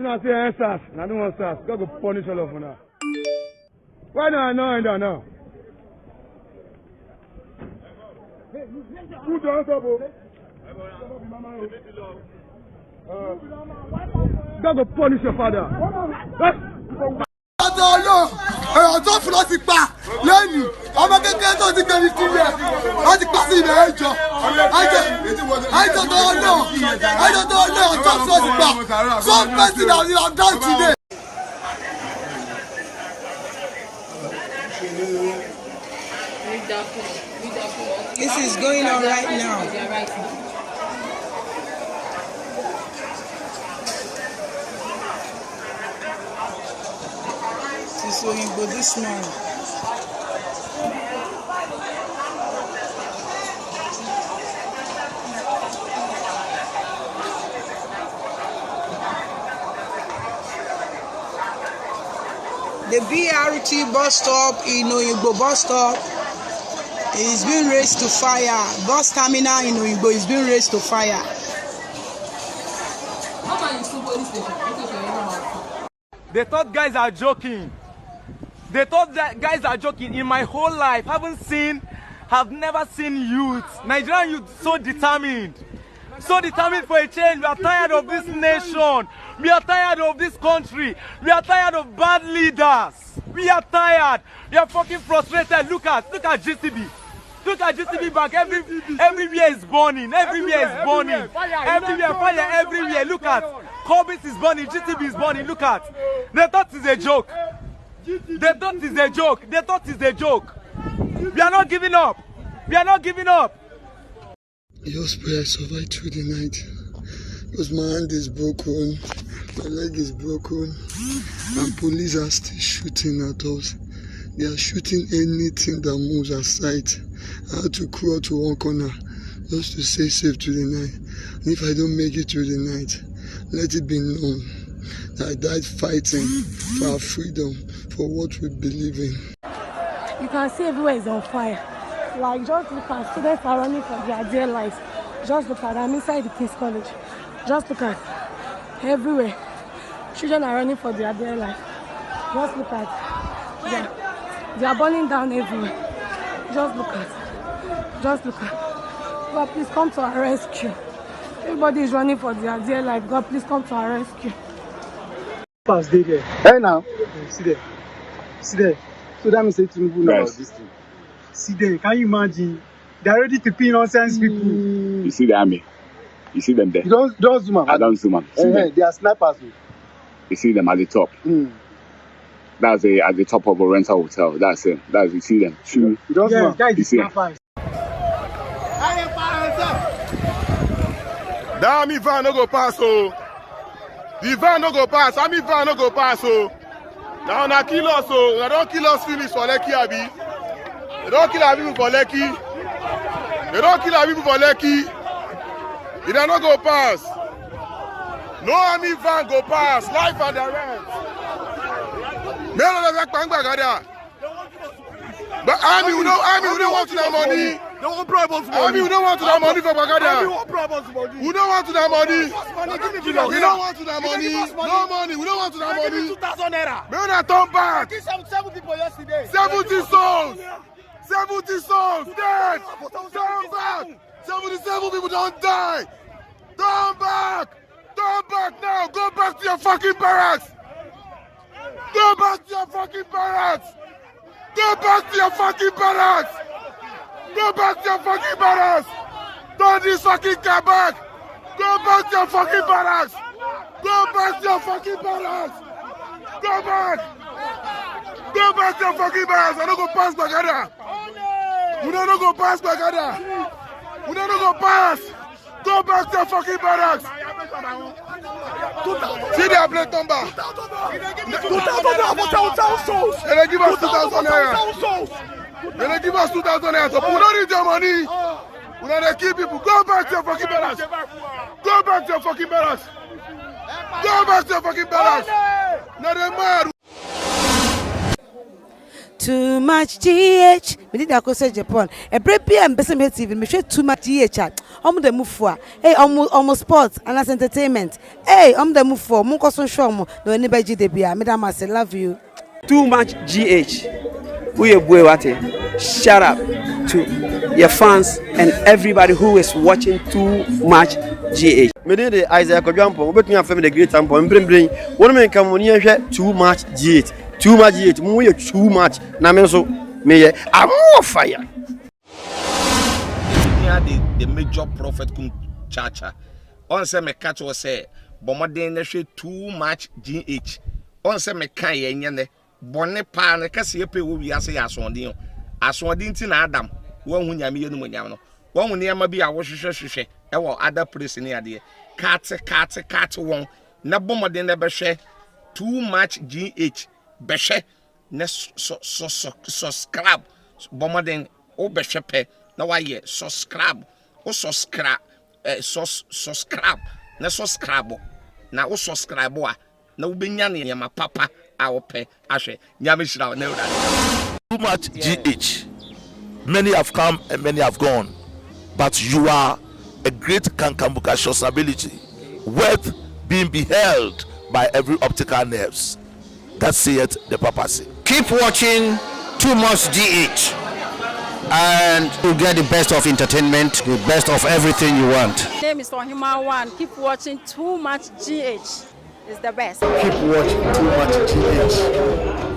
I say answers. I don't want stars. God will punish all of them now. Why not? No. Who does that, bro? God will punish your father. Ẹ̀rọ tó fún lọ́sí pa lẹ́nu ọmọ kékeré tó ti gbẹ̀mí sí rẹ̀ wọ́n ti pàṣẹ ilẹ̀ ẹ̀jọ̀ àìjọ tó ọ̀nà tó fún lọ́sí pa so person that you have done today. This is going on right now. So you go this man. The BRT bus stop in Oyigbo bus stop is being raised to fire. Bus terminal in Oyigbo is being raised to fire. They thought guys are joking. They thought that guys are joking. In my whole life, have never seen youth, Nigerian youth, so determined for a change. We are tired of this nation. We are tired of this country. We are tired of bad leaders. We are tired. We are fucking frustrated. Look at GCB. Look at GCB Bank. Everywhere is burning. Everywhere is burning. Everywhere fire. Everywhere. Look at Corbis is burning. GCB is burning. Look at. They thought it's a joke. They thought it's a joke. They thought it's a joke. We are not giving up. We are not giving up. Just pray I survive through the night. Because my hand is broken, my leg is broken, and police are still shooting at us. They are shooting anything that moves aside. I had to crawl to one corner just to stay safe through the night. And if I don't make it through the night, let it be known that I died fighting for our freedom, for what we believe in. You can see everywhere is on fire. Like, just look at students are running for their dear lives. Just look at, I'm inside the King's College. Just look at everywhere. Children are running for their dear life. Just look at, they are burning down everywhere. Just look at. God, please come to our rescue. Everybody is running for their dear life. God, please come to our rescue. Pass there. Hey now. See there. So that means to move now this thing. See there, can you imagine? They're ready to pin nonsense people. You see the army. You see them there. You don't zoom out. I don't zoom out. They are snipers. You see them at the top. That's at the top of a rental hotel. That's it. You see them. You don't zoom out. You see them. That army van no go pass, oh. The van no go pass. Army van no go pass, oh. Now na kill us, oh. They don't kill us finish for Lekki, abi. They don't kill our people for Lekki. It don't go pass. No army van go pass. Life and direct. But army, we don't want to that money. Army, we don't want to that money for Bagada. We don't want to that money. We don't want to that money. No money. We don't want to that money. 2,000 naira. May not turn back. 7 people yesterday. 70 souls. 70 souls dead. Turn back. 77 people don't die. Turn back. Turn back now. Go back to your fucking barracks. Go back to your fucking barracks. Go back to your fucking barracks. Go back to your fucking barracks. Turn this fucking car back. Go back to your fucking barracks. Go back to your fucking barracks. Go back. Go back to your fucking barracks. I don't go past Bagada. We don't go past Bagada. We don't go past. Go back to your fucking barracks. See their plate number. 2,000 souls. And they give us 2,000 naira. And they give us 2,000 naira. So we don't need your money. We don't kill people. Go back to your fucking barracks. Go back to your fucking barracks. Go back to your fucking barracks. Now they're mad. too much GH. We did that say Japan. A break PM person TV. Me share too much GH. The move for. Hey, almost sports and as entertainment. Hey, the move for. Munko so show mo. No anybody GDB. Madam, I say love you. Too much GH. Shout out to your fans and everybody who is watching Too Much GH. Me dey Isaac Odwampo, obetumi afem the great ampo mbrembren. Wonu me nka mo ni ehwe Too Much GH. Too Much GH, mo ye too much. Na me so me ye am fire. The major prophet kun chacha. On say me catch o say bomoden na hwe Too Much GH. On say me kan ye nyane bonne pa na kase ye pe wo wi ase ya asondin. Asondin ti na Adam. Wo hu nyame ye no mo nyam no. Wo hu ne ma bi a wo hwehwehwehwe e wo other place ni ade. Kat won na bomoden na be hwe Too Much GH. Be hwe na subscribe bomoden o be hwe pe na wa ye subscribe o subscribe subscribe na subscribe na o subscribe a na wo benya ne ma papa a wo pe ahwe nyame shira na ura. Too Much GH. Many have come and many have gone, but you are a great Kankambuka ability, worth being beheld by every optical nerves. That saith the papacy. Keep watching Too Much GH, and you'll get the best of entertainment, the best of everything you want. My name is Ohima One. Keep watching Too Much GH. It's the best. Keep watching Too Much GH.